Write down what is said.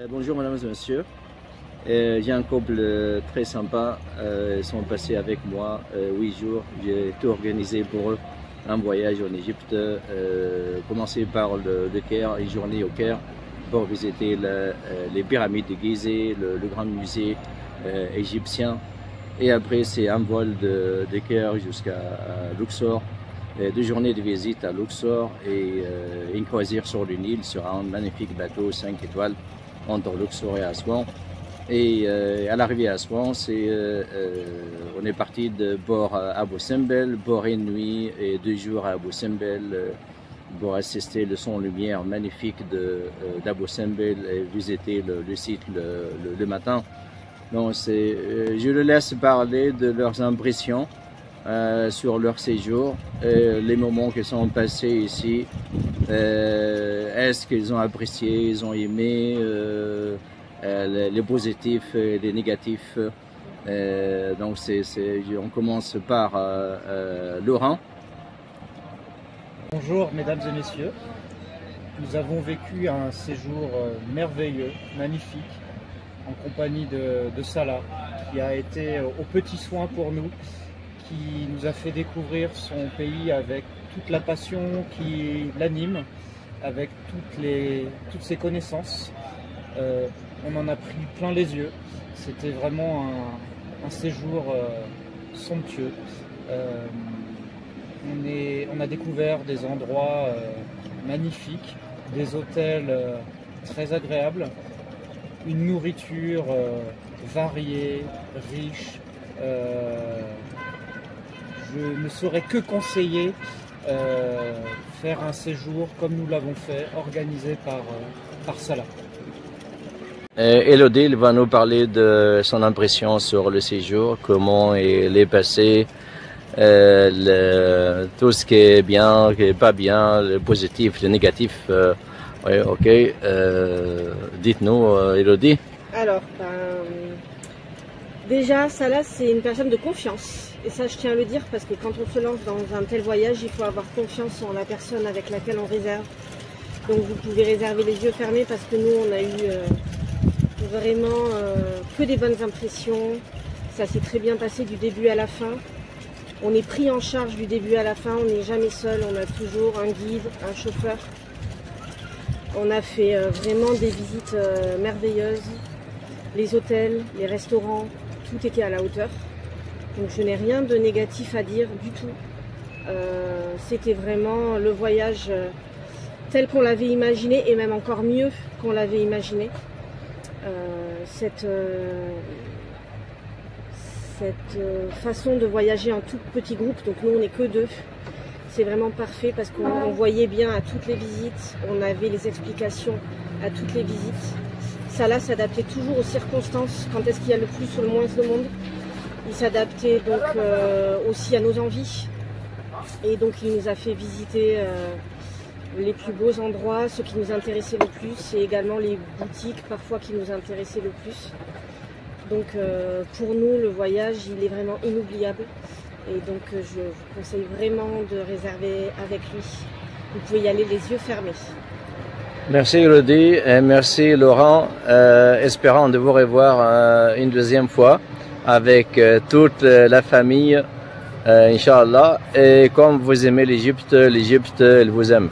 Bonjour mesdames et messieurs, j'ai un couple très sympa, ils sont passés avec moi 8 jours, j'ai tout organisé pour eux, un voyage en Égypte, commencer par le Caire, une journée au Caire pour visiter les pyramides de Gizeh, le grand musée égyptien, et après c'est un vol de Caire jusqu'à Luxor, 2 journées de visite à Luxor et une croisière sur le Nil sur un magnifique bateau 5 étoiles entre Luxor et Assouan. Et à l'arrivée à Assouan, on est parti de bord à Abu Simbel, bord une nuit et 2 jours à Abu Simbel pour assister le son lumière magnifique d'Abu Simbel et visiter le site le matin. Donc je le laisse parler de leurs impressions sur leur séjour, les moments qu'ils sont passés ici. Est-ce qu'ils ont apprécié, ils ont aimé les positifs et les négatifs. Donc on commence par Laurent. Bonjour mesdames et messieurs, nous avons vécu un séjour merveilleux, magnifique, en compagnie de Salah, qui a été aux petits soins pour nous, qui nous a fait découvrir son pays avec toute la passion qui l'anime, avec toutes ses connaissances. On en a pris plein les yeux. C'était vraiment un séjour somptueux. On a découvert des endroits magnifiques, des hôtels très agréables, une nourriture variée, riche. Je ne saurais que conseiller faire un séjour comme nous l'avons fait, organisé par Salah. Elodie va nous parler de son impression sur le séjour, comment il est passé, tout ce qui est bien, qui n'est pas bien, le positif, le négatif. Ouais, ok, dites-nous Elodie. Alors, déjà Salah c'est une personne de confiance. Et ça, je tiens à le dire parce que quand on se lance dans un tel voyage, il faut avoir confiance en la personne avec laquelle on réserve. Donc vous pouvez réserver les yeux fermés parce que nous, on a eu vraiment que des bonnes impressions. Ça s'est très bien passé du début à la fin. On est pris en charge du début à la fin, on n'est jamais seul, on a toujours un guide, un chauffeur. On a fait vraiment des visites merveilleuses. Les hôtels, les restaurants, tout était à la hauteur. Donc je n'ai rien de négatif à dire du tout. C'était vraiment le voyage tel qu'on l'avait imaginé et même encore mieux qu'on l'avait imaginé. Cette façon de voyager en tout petit groupe, donc nous on n'est que 2, c'est vraiment parfait parce qu'on voyait bien à toutes les visites, on avait les explications à toutes les visites. Salah s'adaptait toujours aux circonstances, quand est-ce qu'il y a le plus ou le moins de monde. Il s'adaptait donc aussi à nos envies et donc il nous a fait visiter les plus beaux endroits, ceux qui nous intéressaient le plus et également les boutiques parfois qui nous intéressaient le plus. Donc pour nous le voyage il est vraiment inoubliable et donc je vous conseille vraiment de réserver avec lui. Vous pouvez y aller les yeux fermés. Merci Elodie et merci Laurent, espérant de vous revoir une deuxième fois avec toute la famille, Inch'Allah. Et comme vous aimez l'Égypte, elle vous aime.